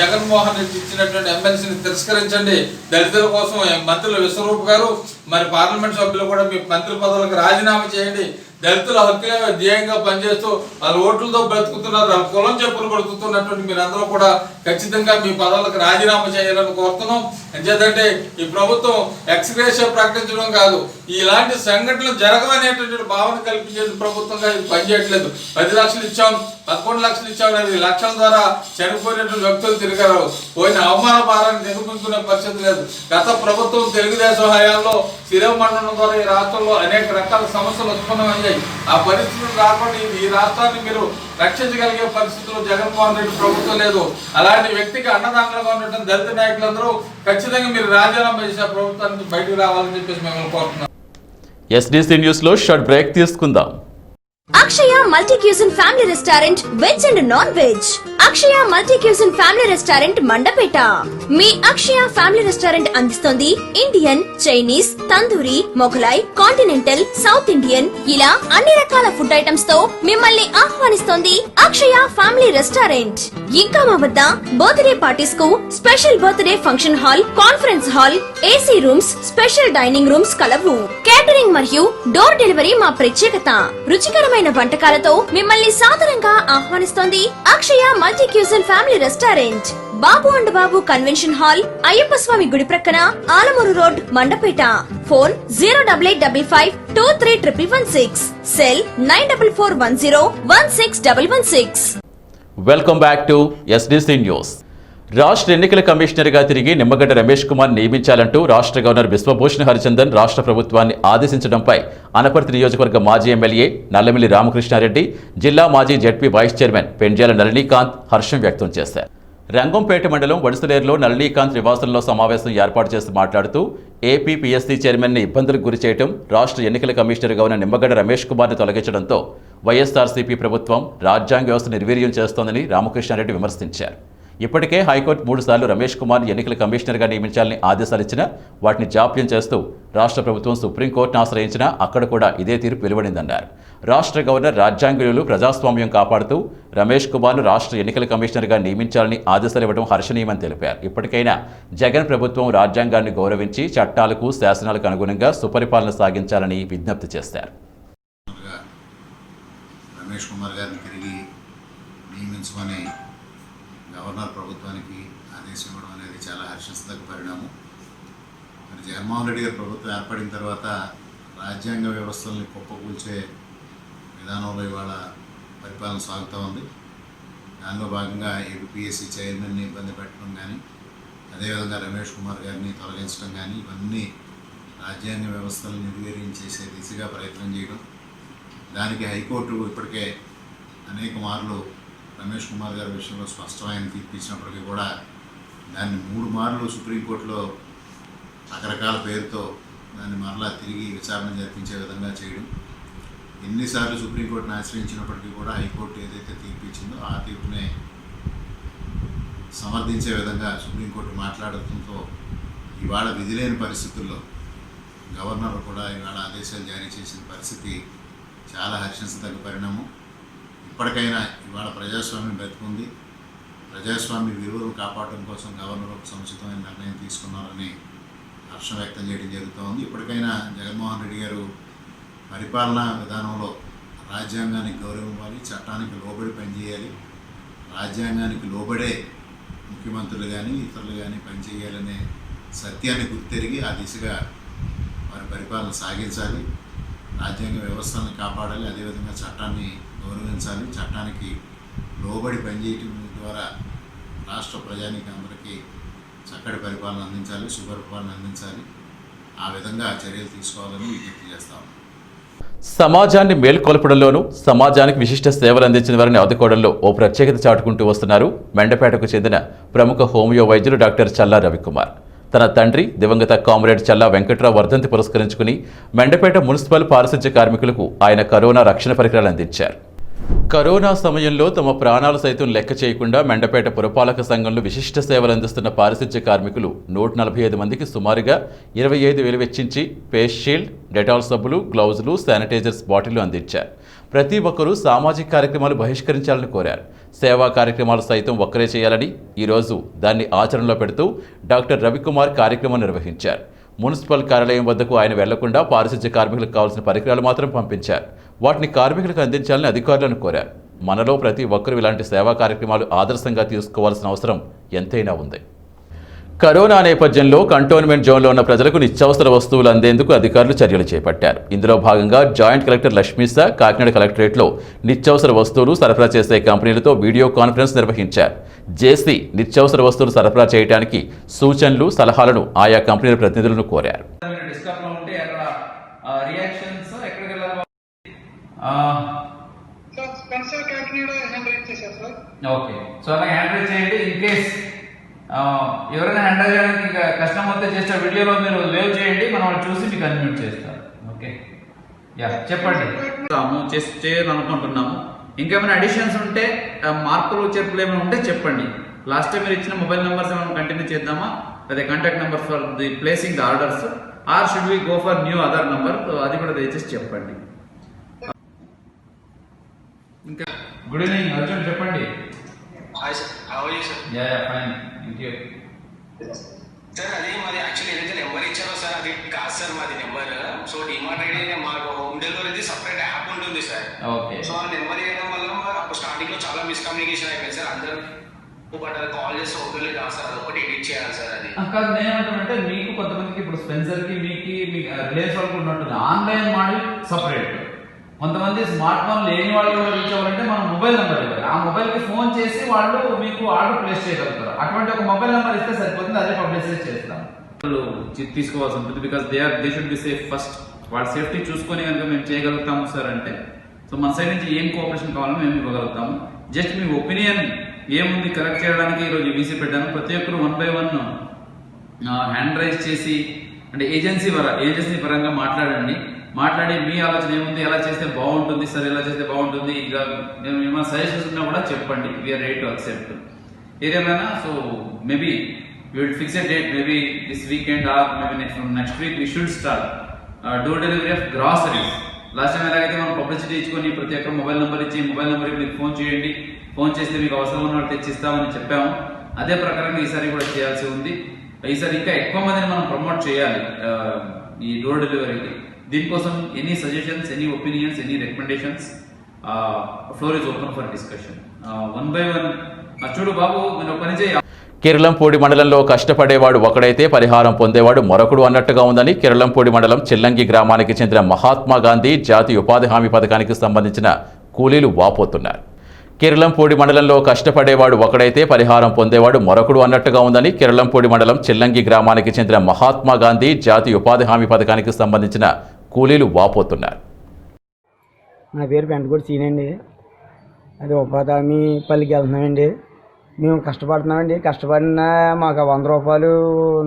జగన్మోహన్ రెడ్డి ఇచ్చినటువంటి ఎమ్మెల్సీని తిరస్కరించండి. దళితుల కోసం మంత్రులు విశ్వరూప్ గారు మరి పార్లమెంట్ సభ్యులు కూడా మీ మంత్రి పదవులకు రాజీనామా చేయండి. దళితుల హక్కులే ధ్యేయంగా పనిచేస్తూ వాళ్ళ ఓట్లతో బ్రతుకుతున్నారు, వాళ్ళ కులం చెప్పులు బ్రతుకుతున్నటువంటి మీరందరూ కూడా ఖచ్చితంగా మీ పదవులకు రాజీనామా చేయాలని కోరుతున్నాం. ఎందుకంటే ఈ ప్రభుత్వం ఎక్స్గ్రేషియా ప్రకటించడం కాదు, ఇలాంటి సంఘటనలు జరగవనేటువంటి భావన కల్పించే ప్రభుత్వంగా ఇది పనిచేయట్లేదు. 10 లక్షలు ఇచ్చాం, 11 లక్షలు ఇచ్చాం, 10 లక్షల ద్వారా చనిపోయినటువంటి వ్యక్తులు తిరిగారు. పోయిన అవమాన భారాన్ని నిరూపించుకునే పరిస్థితి లేదు. గత ప్రభుత్వం తెలుగుదేశం హయాంలో శిరవ మండలం ద్వారా ఈ రాష్ట్రంలో అనేక రకాల సమస్యలు ఉత్పన్నమయ్యాయి. ఆ పరిస్థితులు రాకుండా ఈ రాష్ట్రాన్ని మీరు రక్షించగలిగే పరిస్థితుల్లో జగన్మోహన్ రెడ్డి ప్రభుత్వం లేదు. అలాంటి వ్యక్తికి అన్నదానంగా ఉన్నటువంటి దళిత నాయకులందరూ ఖచ్చితంగా మీరు రాజీనామా చేసే ప్రభుత్వానికి బయటకు రావాలని చెప్పేసి మిమ్మల్ని కోరుతున్నాం. ఎస్డీసీ న్యూస్ లో షార్ట్ బ్రేక్ తీసుకుందాం. Akshaya multi cuisine family restaurant veg and non veg. Akshaya multi cuisine family restaurant Mandapeta. మీ అక్షయ ఫ్యామిలీ రెస్టారెంట్ అందిస్తోంది Indian, Chinese, tandoori, Mughlai, continental, South Indian ఇలా అన్ని రకాల ఫుడ్ ఐటమ్స్ తో మిమ్మల్ని ఆహ్వానిస్తోంది అక్షయ ఫ్యామిలీ రెస్టారెంట్. ఇంకా మా వద్ద బర్త్డే పార్టీస్ కు special birthday function hall, conference hall, AC rooms, special dining rooms కలవు. కేటరింగ్ మరియు డోర్ డెలివరీ మా ప్రత్యేకత. రుచికరమైన వంటకాలతో మిమ్మల్ని సాదరంగా ఆహ్వానిస్తోంది Akshaya multi cuisine family restaurant. Babu and Babu convention hall, Ayyappa Swamy గుడి ప్రక్కన, Alamuru road, Mandapeta. Phone 088523316. Cell 9441016116. Welcome back to SDC news. రాష్ట్ర ఎన్నికల కమిషనర్గా తిరిగి నిమ్మగడ్డ రమేష్ కుమార్ నియమించాలంటూ రాష్ట్ర గవర్నర్ బిశ్వభూషణ్ హరిచందన్ రాష్ట్ర ప్రభుత్వాన్ని ఆదేశించడంపై అనపర్తి నియోజకవర్గ మాజీ ఎమ్మెల్యే నల్లమిల్లి రామకృష్ణారెడ్డి, జిల్లా మాజీ ZP vice chairman Pendyala Nalinikanth హర్షం వ్యక్తం చేశారు. రంగంపేట మండలం వడిసలేరులో నళినీకాంత్ నివాసంలో సమావేశం ఏర్పాటు చేసి మాట్లాడుతూ ఏపీపీఎస్సీ చైర్మన్ని ఇబ్బందులకు గురి చేయడం, రాష్ట్ర ఎన్నికల కమిషనర్గా ఉన్న నిమ్మగడ్డ రమేష్ కుమార్ని తొలగించడంతో వైఎస్ఆర్సీపీ ప్రభుత్వం రాజ్యాంగ వ్యవస్థ నిర్వీర్యం చేస్తోందని రామకృష్ణారెడ్డి విమర్శించారు. ఇప్పటికే హైకోర్టు 3 సార్లు రమేష్ కుమార్ని ఎన్నికల కమిషనర్గా నియమించాలని ఆదేశాలిచ్చినా వాటిని జాప్యం చేస్తూ రాష్ట్ర ప్రభుత్వం సుప్రీంకోర్టును ఆశ్రయించినా అక్కడ కూడా ఇదే తీర్పు వెలువడిందన్నారు. రాష్ట్ర గవర్నర్ రాజ్యాంగ విలువలు, ప్రజాస్వామ్యం కాపాడుతూ రమేష్ కుమార్ను రాష్ట్ర ఎన్నికల కమిషనర్గా నియమించాలని ఆదేశాలు ఇవ్వడం హర్షణీయమని తెలిపారు. ఇప్పటికైనా జగన్ ప్రభుత్వం రాజ్యాంగాన్ని గౌరవించి చట్టాలకు, శాసనాలకు అనుగుణంగా సుపరిపాలన సాగించాలని విజ్ఞప్తి చేశారు. రమేష్ కుమార్ గారిని తిరిగి నియమించమని గవర్నర్ ప్రభుత్వానికి ఆదేశం ఇవ్వడం అనేది చాలా హర్షించదగ్గ పరిణామం. మరి జగన్మోహన్ రెడ్డి గారి ప్రభుత్వం ఏర్పడిన తర్వాత రాజ్యాంగ వ్యవస్థల్ని కుప్పకూల్చే విధానంలో ఇవాళ పరిపాలన సాగుతూ ఉంది. దానిలో భాగంగా ఏపీఎస్సీ చైర్మన్ని ఇబ్బంది పెట్టడం కానీ, అదేవిధంగా రమేష్ కుమార్ గారిని తొలగించడం కానీ, ఇవన్నీ రాజ్యాంగ వ్యవస్థలను నిర్వీర్యం చేసే దిశగా ప్రయత్నం చేయడం. దానికి హైకోర్టు ఇప్పటికే అనేక మార్లు రమేష్ కుమార్ గారి విషయంలో స్పష్టమైన తీర్పు ఇచ్చినప్పటికీ కూడా దాన్ని 3 మార్లు సుప్రీంకోర్టులో రకరకాల పేరుతో దాన్ని మరలా తిరిగి విచారణ జరిపించే విధంగా చేయడం. ఎన్నిసార్లు సుప్రీంకోర్టును ఆశ్రయించినప్పటికీ కూడా హైకోర్టు ఏదైతే తీర్పు ఇచ్చిందో ఆ తీర్పునే సమర్థించే విధంగా సుప్రీంకోర్టు మాట్లాడటంతో ఇవాళ విధిలేని పరిస్థితుల్లో గవర్నర్ కూడా ఇవాళ ఆదేశాలు జారీ చేసిన పరిస్థితి చాలా హర్షించదగ్గ పరిణామం. ఇప్పటికైనా ఇవాళ ప్రజాస్వామ్యం బతుకుంది. ప్రజాస్వామ్య విలువలను కాపాడడం కోసం గవర్నర్ ఒక సముచితమైన నిర్ణయం తీసుకున్నారని హర్షం వ్యక్తం చేయడం జరుగుతోంది. ఇప్పటికైనా జగన్మోహన్ రెడ్డి గారు పరిపాలనా విధానంలో రాజ్యాంగానికి గౌరవం ఇవ్వాలి, చట్టానికి లోబడి పనిచేయాలి, రాజ్యాంగానికి లోబడే ముఖ్యమంత్రులు కానీ ఇతరులు కానీ పనిచేయాలనే సత్యాన్ని గుర్తెరిగి ఆ దిశగా వారి పరిపాలన సాగించాలి. రాజ్యాంగ వ్యవస్థలను కాపాడాలి. అదేవిధంగా చట్టాన్ని గౌరవించాలి. చట్టానికి లోబడి పనిచేయటం ద్వారా రాష్ట్ర ప్రజానికి అందరికీ చక్కటి పరిపాలన అందించాలి, సుపరిపాలన అందించాలి. ఆ విధంగా చర్యలు తీసుకోవాలని విజ్ఞప్తి చేస్తాము. సమాజాన్ని మేల్కొల్పడంలోనూ సమాజానికి విశిష్ట సేవలు అందించిన వారిని ఆదుకోవడంలో ఓ ప్రత్యేకత చాటుకుంటూ వస్తున్నారు మెండపేటకు చెందిన ప్రముఖ హోమియో వైద్యులు డాక్టర్ చల్లా రవికుమార్. తన తండ్రి దివంగత కామ్రేడ్ చల్లా వెంకట్రావు వర్ధంతి పురస్కరించుకుని మెండపేట మున్సిపల్ పారిశుధ్య కార్మికులకు ఆయన కరోనా రక్షణ పరికరాలు అందించారు. కరోనా సమయంలో తమ ప్రాణాలు సైతం లెక్క చేయకుండా మెండపేట పురపాలక సంఘంలో విశిష్ట సేవలు అందిస్తున్న పారిశుధ్య కార్మికులు 145 మందికి సుమారుగా 25,000 వెచ్చించి ఫేస్ షీల్డ్, డెటాల్ సబ్బులు, గ్లౌజులు, శానిటైజర్స్ బాటిళ్లు అందించారు. ప్రతి ఒక్కరూ సామాజిక కార్యక్రమాలు బహిష్కరించాలని కోరారు. సేవా కార్యక్రమాలు సైతం ఒక్కరే చేయాలని, ఈరోజు దాన్ని ఆచరణలో పెడుతూ డాక్టర్ రవికుమార్ కార్యక్రమం నిర్వహించారు. మున్సిపల్ కార్యాలయం వద్దకు ఆయన వెళ్లకుండా పారిశుధ్య కార్మికులకు కావాల్సిన పరికరాలు మాత్రం పంపించారు. వాటిని కార్మికులకు అందించాలని అధికారులను కోరారు. మనలో ప్రతి ఒక్కరూ ఇలాంటి సేవా కార్యక్రమాలు ఆదర్శంగా తీసుకోవాల్సిన అవసరం ఎంతైనా ఉంది. కరోనా నేపథ్యంలో కంటోన్మెంట్ జోన్లో ఉన్న ప్రజలకు నిత్యావసర వస్తువులు అందేందుకు అధికారులు చర్యలు చేపట్టారు. ఇందులో భాగంగా జాయింట్ కలెక్టర్ లక్ష్మీసా కాకినాడ కలెక్టరేట్లో నిత్యావసర వస్తువులు సరఫరా చేసే కంపెనీలతో వీడియో కాన్ఫరెన్స్ నిర్వహించారు. జేసీ నిత్యావసర వస్తువులు సరఫరా చేయడానికి సూచనలు, సలహాలను ఆయా కంపెనీల ప్రతినిధులను కోరారు. ఓకే, సో అలా హ్యాండిల్ చేయండి. ఇన్ కేస్ ఎవరైనా హ్యాండిల్ చేయడానికి ఇంకా కష్టం అవుతే చేసే వీడియోలో మీరు వేవ్ చేయండి, మనం వాళ్ళు చూసి మీకు అన్మ్యూట్ చేస్తారు. ఓకే, యా చెప్పండి. చేయాలనుకుంటున్నాము. ఇంకేమైనా అడిషన్స్ ఉంటే, మార్పులు చేర్పులు ఏమైనా ఉంటే చెప్పండి. లాస్ట్ టైం మీరు ఇచ్చిన మొబైల్ నెంబర్స్ ఏమైనా కంటిన్యూ చేద్దామా, అదే contact number for the placing the orders, or should we go for new other number, అది కూడా దయచేసి చెప్పండి. ఇంకా గుడ్ ఈవినింగ్ అర్జున్, చెప్పండి. సార్ అది మాది యాక్చువల్లీ ఏదైతే నెంబర్ ఇచ్చారో సార్ అది కాదు సార్ మాది నెంబర్. సో డిమార్ట్ ఐడి మాకు హోమ్ డెలివరీ సపరేట్ యాప్ ఉంటుంది సార్. సో ఆ నెంబర్ ఇవ్వడం వల్ల మాకు స్టార్టింగ్ లో చాలా మిస్కమ్యూనికేషన్ అయిపోయింది సార్. అందరూ బట్ అది కాల్ చేస్తే ఓపెన్లీ కాదు సార్, అది ఒకటి ఎడిట్ చేయాలి సార్. అది కాదు, నేనేమంటానంటే మీకు కొంతమందికి ఇప్పుడు స్పెన్సర్ కి మీకు రిలయన్స్ వాళ్ళకి ఉన్నట్టుంది ఆన్లైన్ మోడల్ సపరేట్. కొంతమంది స్మార్ట్ ఫోన్ లేని వాళ్ళు కూడా రీచ్ అవ్వాలంటే మనం మొబైల్ నెంబర్ ఇవ్వాలి. ఆ మొబైల్కి ఫోన్ చేసి వాళ్ళు మీకు ఆర్డర్ ప్లేస్ చేయగలుగుతారు. అటువంటి ఒక మొబైల్ నెంబర్ ఇస్తే సరిపోతుంది, అదే పబ్లిసిటీ చేస్తాం. వాళ్ళు తీసుకోవాల్సి ఉంటుంది. Because they should be safe first. వాళ్ళ సేఫ్టీ చూసుకొని కనుక మేము చేయగలుగుతాము సార్ అంటే, సో మన సైడ్ నుంచి ఏం కోఆపరేషన్ కావాలో మేము ఇవ్వగలుగుతాము. జస్ట్ మీ ఒపీనియన్ ఏముంది కరెక్ట్ చేయడానికి ఈరోజు వీసీ పెట్టాను. ప్రతి ఒక్కరు 1 by 1 హ్యాండ్ రైజ్ చేసి, అంటే ఏజెన్సీ పరంగా మాట్లాడి మీ ఆలోచన ఏముంది, ఎలా చేస్తే బాగుంటుంది సార్, ఎలా చేస్తే బాగుంటుంది, ఇంకా ఏమైనా సజెషన్స్ ఉన్నా కూడా చెప్పండి. వీఆర్ రెడీ టు అక్సెప్ట్ ఏదేమైనా. So maybe we will fix a date, maybe this weekend or maybe next week we should start door delivery of groceries. Last time ఎలాగైతే మనం పబ్లిసిటీ ఇచ్చుకొని ప్రతి ఒక్క మొబైల్ నెంబర్ ఇచ్చి మొబైల్ నెంబర్కి మీరు phone చేయండి, ఫోన్ చేస్తే మీకు అవసరం ఉన్న వాళ్ళు తెచ్చిస్తామని చెప్పాము. అదే ప్రకారంగా ఈసారి కూడా చేయాల్సి ఉంది. ఈసారి ఇంకా ఎక్కువ మందిని మనం ప్రమోట్ చేయాలి ఈ డోర్ డెలివరీకి. దీనికోసం any suggestions, any opinions, any recommendations, floor is open for discussion. 1 by 1 చూడు బాబు, మీరు పని చేయాలి. కిర్లంపూడి మండలంలో కష్టపడేవాడు ఒకడైతే పరిహారం పొందేవాడు మరొకడు అన్నట్టుగా ఉందని కిర్లంపూడి మండలం చిల్లంగి గ్రామానికి చెందిన మహాత్మా గాంధీ జాతీయ ఉపాధి హామీ పథకానికి సంబంధించిన కూలీలు వాపోతున్నారు. కిర్లంపూడి మండలంలో కష్టపడేవాడు ఒకడైతే పరిహారం పొందేవాడు మరొకడు అన్నట్టుగా ఉందని కిర్లంపూడి మండలం చిల్లంగి గ్రామానికి చెందిన మహాత్మా గాంధీ జాతీయ ఉపాధి హామీ పథకానికి సంబంధించిన కూలీలు వాపోతున్నారు. నా పేరు పెంటగూడి సీనండి. అది ఉపాధి హామీ పల్లికి వెళ్తున్నామండి. మేము కష్టపడుతున్నామండి. కష్టపడినా మాకు 100 రూపాయలు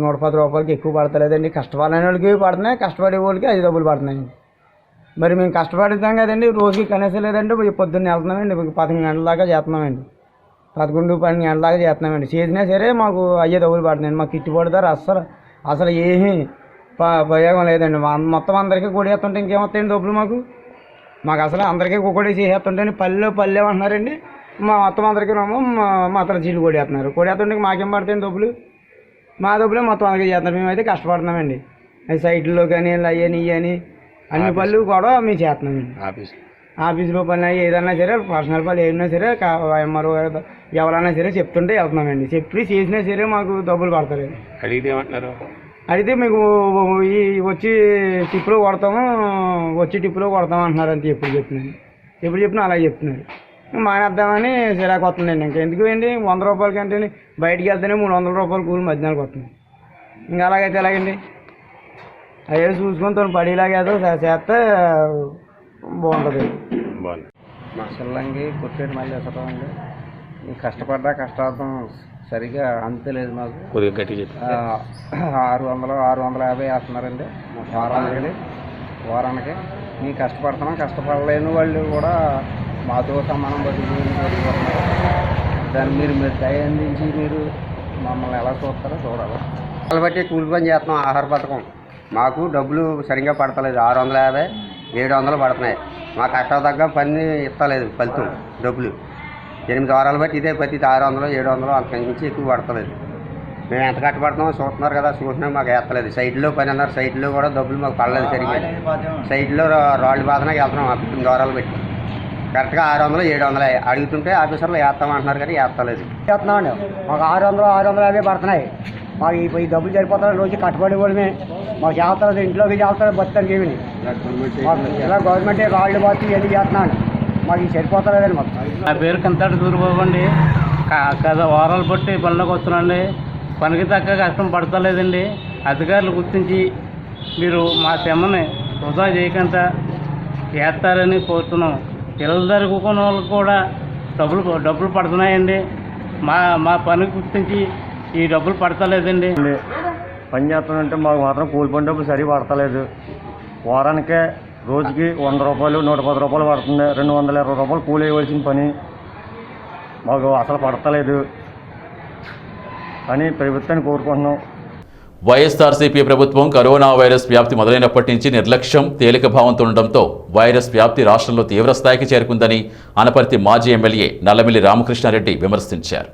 110 రూపాయలకి ఎక్కువ పడతలేదండి. కష్టపడిన వాళ్ళకి పడుతున్నాయి, కష్టపడే వాళ్ళకి 5 డబ్బులు పడుతున్నాయండి. మరి మేము కష్టపడతాం కదండి, రోజుకి కనీసం లేదండి. పొద్దున్న వెళ్తున్నామండి, 11 గంటల దాకా చేస్తున్నామండి, 11-12 గంటల దాకా చేస్తున్నామండి. చేసినా సరే మాకు 5 డబ్బులు పడుతున్నాయండి. మాకు గిట్టుబాటు ధర అసలు ఏమీ ఉపయోగం లేదండి. మొత్తం అందరికీ కొడేస్తుంటే ఇంకేమొస్తాయండి డబ్బులు మాకు అసలు అందరికీ కొడే చేసేస్తుంటే పల్లె అంటున్నారండి. మొత్తం అందరికీ మాత్రం చీళ్ళు కొడేస్తుంటే మాకేం పడతాయండి డబ్బులు? మా డబ్బులే మొత్తం అందరికీ చేస్తున్నారు. మేమైతే కష్టపడుతున్నామండి. అది సైట్లో కానీ అయ్యని అన్ని పనులు కూడా మేము చేస్తున్నామండి. ఆఫీసులో పని ఏదన్నా సరే, పర్సనల్ పనులు ఏదైనా సరే, ఎంఆర్ఓ ఎవరైనా సరే చెప్తుంటే వెళ్తున్నామండి. చెప్పి చేసినా సరే మాకు డబ్బులు పడతలేదు. అడిగితే ఏమంటున్నారు? అడిగితే మీకు ఈ వచ్చి టిప్పులో కొడతాము, వచ్చి టిప్పులో కొడతాము అంటున్నారు. అంతే ఎప్పుడు చెప్పినా అలా చెప్తున్నారు. మానేద్దామని సిరాకు వస్తుందండి. ఇంకా ఎందుకు అండి 100 రూపాయల కంటే బయటికి వెళ్తేనే 300 రూపాయలు కూలి మధ్యాహ్నానికి వస్తుంది. ఇంకా అలాగైతే ఎలాగండి? అయ్యో చూసుకొని తను పడేలాగా ఏదో చేస్తే బాగుంటుంది. మసల్లంగి కొట్టేటి మళ్ళీ వేస్తామండి. కష్టపడ్డా కష్టార్థం సరిగా అంతలేదు మాకు. కొద్దిగా గట్టి చెప్పి 650 వేస్తున్నారండి వారానికి. మేము కష్టపడుతున్నాం. కష్టపడలేని వాళ్ళు కూడా మాతో సమానం బతుకుతున్నారు. దాన్ని మీరు దయ అందించి మీరు మమ్మల్ని ఎలా చూస్తారో చూడాలి. వాళ్ళ బట్టి కూలి పని చేస్తున్నాం. ఆహార పథకం మాకు డబ్బులు సరిగ్గా పడతలేదు. 650, 700 పడుతున్నాయి. మా కష్టం తగ్గ పని ఇస్తలేదు ఫలితం డబ్బులు. 8 వారాలు బట్టి ఇదే ప్రతి 600, 700 అంతకు మించి ఎక్కువ పడతలేదు. మేము ఎంత కష్టపడుతున్నామో చూస్తున్నారు కదా. చూసినా మాకు వేస్తలేదు. సైట్లో పని అన్నారు. సైట్లో కూడా డబ్బులు మాకు పడలేదు సరిగ్గా. సైట్లో రాళ్ళు బాధనకి వెళ్తున్నాం 8 వారాలు పెట్టి. కరెక్ట్గా 600, 700 అడుగుతుంటే ఆఫీసర్లు వేస్తామంటున్నారు కానీ వేస్తలేదు. చేస్తున్నామండి. మాకు 600, 650 పడుతున్నాయి. మాకు ఈ డబ్బులు సరిపోతాయి. రోజు కట్టుబడి కూడా మాకు చేస్తారు. ఇంట్లోకి చేస్తారు. బతానికి ఏమి ఇలా గవర్నమెంట్ రాళ్ళు బాతి ఇవన్నీ చేస్తున్నాను. మాకు ఇది సరిపోతలేదండి. మాకు నా పేరు కంతాటి సూరిబాబు అండి. గత వారాలు బట్టి పనిలోకి వస్తున్నాండి. పనికి తగ్గ కష్టం పడతలేదండి. అధికారులు గుర్తించి మీరు మా శ్రమని వృధా చేయకుండా వేస్తారని కోరుతున్నాం. పిల్లల జరుగుకున్న వాళ్ళకి కూడా డబ్బులు పడుతున్నాయండి. మా పని గుర్తించి ఈ డబ్బులు పడతలేదండి. పని చేస్తానంటే మాకు మాత్రం కూలి పని డబ్బులు సరిగా పడతలేదు. వారానికే రోజుకి 100 రూపాయలు, 110 రూపాయలు పడుతుంది. 220 రూపాయలు కూలి వేయవలసిన పని మాకు అసలు పడతలేదు అని ప్రభుత్వాన్ని కోరుకుంటున్నాం. వైఎస్ఆర్సీపీ ప్రభుత్వం కరోనా వైరస్ వ్యాప్తి మొదలైనప్పటి నుంచి నిర్లక్ష్యం, తేలిక భావంతో ఉండడంతో వైరస్ వ్యాప్తి రాష్ట్రంలో తీవ్రస్థాయికి చేరుకుందని అనపర్తి మాజీ ఎమ్మెల్యే నల్లమిల్లి రామకృష్ణారెడ్డి విమర్శించారు.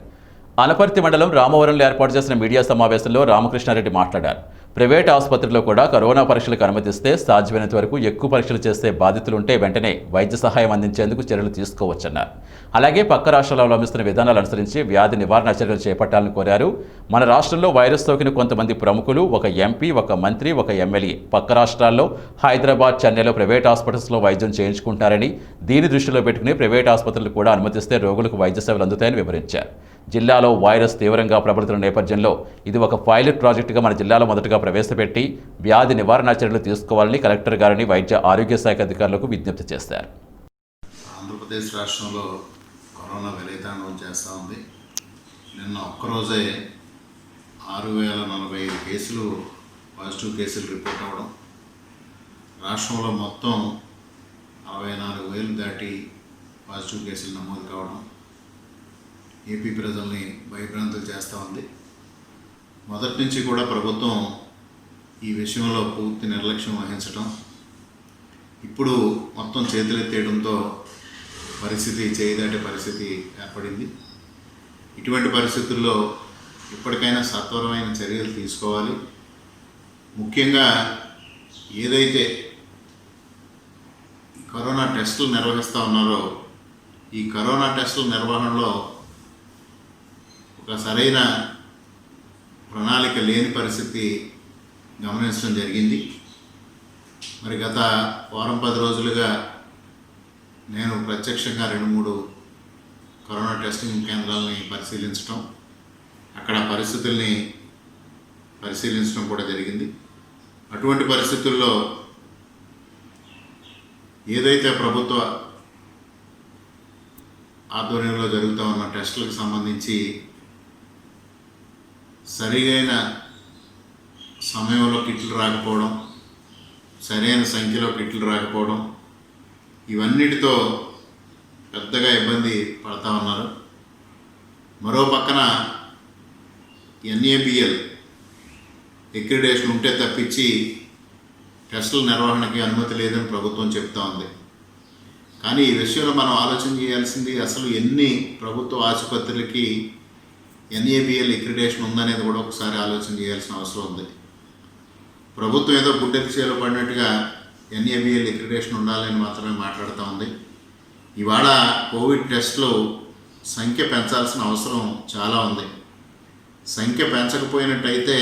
అనపర్తి మండలం రామవరంలో ఏర్పాటు చేసిన మీడియా సమావేశంలో రామకృష్ణారెడ్డి మాట్లాడారు. ప్రైవేట్ ఆసుపత్రిలో కూడా కరోనా పరీక్షలకు అనుమతిస్తే సాధ్యమైనంత వరకు ఎక్కువ పరీక్షలు చేసే బాధితులుంటే వెంటనే వైద్య సహాయం అందించేందుకు చర్యలు తీసుకోవచ్చన్నారు. అలాగే పక్క రాష్ట్రాల్లో అవలంబిస్తున్న విధానాలు అనుసరించి వ్యాధి నివారణ చర్యలు చేపట్టాలని కోరారు. మన రాష్ట్రంలో వైరస్ సోకిన కొంతమంది ప్రముఖులు, ఒక ఎంపీ, ఒక మంత్రి, ఒక ఎమ్మెల్యే పక్క రాష్ట్రాల్లో హైదరాబాద్, చెన్నైలో ప్రైవేట్ హాస్పిటల్స్లో వైద్యం చేయించుకుంటారని, దీని దృష్టిలో పెట్టుకుని ప్రైవేట్ ఆసుపత్రులు కూడా అనుమతిస్తే రోగులకు వైద్య సేవలు అందుతాయని వివరించారు. జిల్లాలో వైరస్ తీవ్రంగా ప్రబలుతున్న నేపథ్యంలో ఇది ఒక పైలట్ ప్రాజెక్టుగా మన జిల్లాలో మొదటగా ప్రవేశపెట్టి వ్యాధి నివారణ చర్యలు తీసుకోవాలని కలెక్టర్ గారిని వైద్య ఆరోగ్య శాఖ అధికారులకు విజ్ఞప్తి చేశారు. ఆంధ్రప్రదేశ్ రాష్ట్రంలో కరోనా విలయతాండవం చేస్తూ ఉంది. నిన్న ఒక్కరోజే 6045 కేసులు పాజిటివ్ కేసులు రిపోర్ట్ అవ్వడం, రాష్ట్రంలో మొత్తం 64,000 దాటి పాజిటివ్ కేసులు నమోదు కావడం ఏపీ ప్రజల్ని భయభ్రాంతులు చేస్తూ ఉంది. మొదటి నుంచి కూడా ప్రభుత్వం ఈ విషయంలో పూర్తి నిర్లక్ష్యం వహించడం, ఇప్పుడు మొత్తం చేతులెత్తేయడంతో పరిస్థితి చేయిదాటే పరిస్థితి ఏర్పడింది. ఇటువంటి పరిస్థితుల్లో ఇప్పటికైనా సత్వరమైన చర్యలు తీసుకోవాలి. ముఖ్యంగా ఏదైతే కరోనా టెస్టులు నిర్వహిస్తూ ఉన్నారో ఈ కరోనా టెస్టుల నిర్వహణలో ఒక సరైన ప్రణాళిక లేని పరిస్థితి గమనించడం జరిగింది. మరి గత వారం 10 రోజులుగా నేను ప్రత్యక్షంగా 2-3 కరోనా టెస్టింగ్ కేంద్రాలని పరిశీలించడం, అక్కడ పరిస్థితుల్ని పరిశీలించడం కూడా జరిగింది. అటువంటి పరిస్థితుల్లో ఏదైతే ప్రభుత్వ ఆధ్వర్యంలో జరుగుతూ ఉన్న టెస్టులకు సంబంధించి సరైన సమయంలో కిట్లు రాకపోవడం, సరైన సంఖ్యలో కిట్లు రాకపోవడం, ఇవన్నిటితో పెద్దగా ఇబ్బంది పడతా ఉన్నారు. మరో పక్కన NABL అక్రిడిటేషన్ ఉంటే తప్పించి టెస్టుల నిర్వహణకి అనుమతి లేదని ప్రభుత్వం చెప్తా ఉంది. కానీ ఈ విషయంలో మనం ఆలోచన చేయాల్సింది అసలు ఎన్ని ప్రభుత్వ ఆసుపత్రులకి NABL అక్రిడిటేషన్ ఉందనేది కూడా ఒకసారి ఆలోచన చేయాల్సిన అవసరం ఉంది. ప్రభుత్వం ఏదో గుడ్డెత్తి చేలో పడినట్టుగా NABL అక్రిడిటేషన్ ఉండాలని మాత్రమే మాట్లాడుతూ ఉంది. ఇవాళ కోవిడ్ టెస్టులు సంఖ్య పెంచాల్సిన అవసరం చాలా ఉంది. సంఖ్య పెంచకపోయినట్టయితే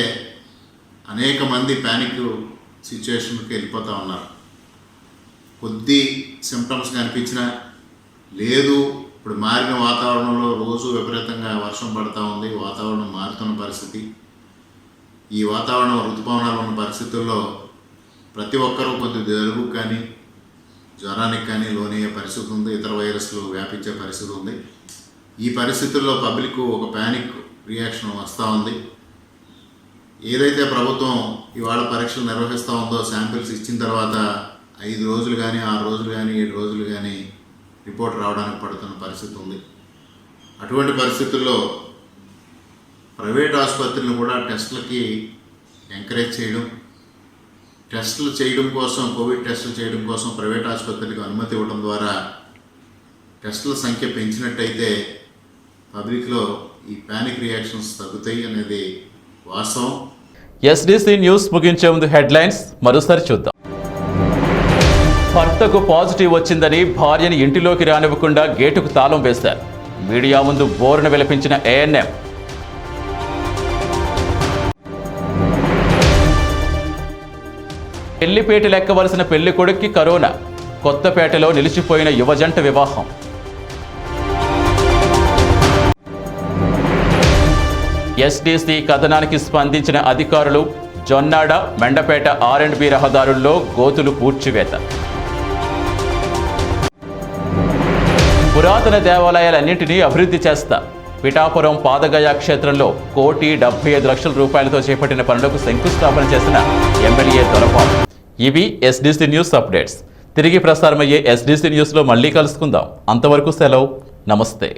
అనేక మంది ప్యానిక్ సిచ్యువేషన్కి వెళ్ళిపోతూ ఉన్నారు. కొద్ది సిమ్టమ్స్ కనిపించినా లేదు, ఇప్పుడు మారిన వాతావరణంలో రోజు విపరీతంగా వర్షం పడుతూ ఉంది, వాతావరణం మారుతున్న పరిస్థితి. ఈ వాతావరణం ఋతుపవనాలు ఉన్న పరిస్థితుల్లో ప్రతి ఒక్కరూ కొద్ది జలుబుకు కానీ జ్వరానికి కానీ లోనయ్యే పరిస్థితి ఉంది, ఇతర వైరస్లు వ్యాపించే పరిస్థితి ఉంది. ఈ పరిస్థితుల్లో పబ్లిక్ ఒక ప్యానిక్ రియాక్షన్ వస్తూ ఉంది. ఏదైతే ప్రభుత్వం ఇవాళ పరీక్షలు నిర్వహిస్తూ ఉందో శాంపిల్స్ ఇచ్చిన తర్వాత 5 రోజులు కానీ 6 రోజులు కానీ 7 రోజులు కానీ రిపోర్ట్ రావడానికి పడుతున్న పరిస్థితి ఉంది. అటువంటి పరిస్థితుల్లో ప్రైవేట్ ఆసుపత్రులను కూడా టెస్టులకి ఎంకరేజ్ చేయడం, టెస్టులు చేయడం కోసం, కోవిడ్ టెస్టులు చేయడం కోసం ప్రైవేట్ ఆసుపత్రులకు అనుమతి ఇవ్వడం ద్వారా టెస్టుల సంఖ్య పెంచినట్టయితే పబ్లిక్లో ఈ ప్యానిక్ రియాక్షన్స్ తగ్గుతాయి అనేది వాస్తవం. ఎస్డీసీ న్యూస్ ముగించే ముందు హెడ్లైన్స్ మరోసారి చూద్దాం. భర్తకు పాజిటివ్ వచ్చిందని భార్యని ఇంటిలోకి రానివ్వకుండా గేటుకు తాళం వేశారు. మీడియా ముందు బోరున విలపించిన ఏఎన్ఎం. పెళ్లిపేటలు ఎక్కవలసిన పెళ్లి కొడుక్కి కరోనా. కొత్తపేటలో నిలిచిపోయిన యువజంట వివాహం. ఎస్డీసీ కథనానికి స్పందించిన అధికారులు. జొన్నాడ మెండపేట R&B రహదారుల్లో గోతులు పూడ్చివేత. పురాతన దేవాలయాలన్నింటినీ అభివృద్ధి చేస్తా. పిఠాపురం పాదగయ క్షేత్రంలో 1,75,00,000 రూపాయలతో చేపట్టిన పనులకు శంకుస్థాపన చేసిన ఎమ్మెల్యే దొరపాల్. ఇవి ఎస్డీసీ న్యూస్ అప్డేట్స్. తిరిగి ప్రసారమయ్యే ఎస్డీసీ న్యూస్లో మళ్ళీ కలుసుకుందాం. అంతవరకు సెలవు. నమస్తే.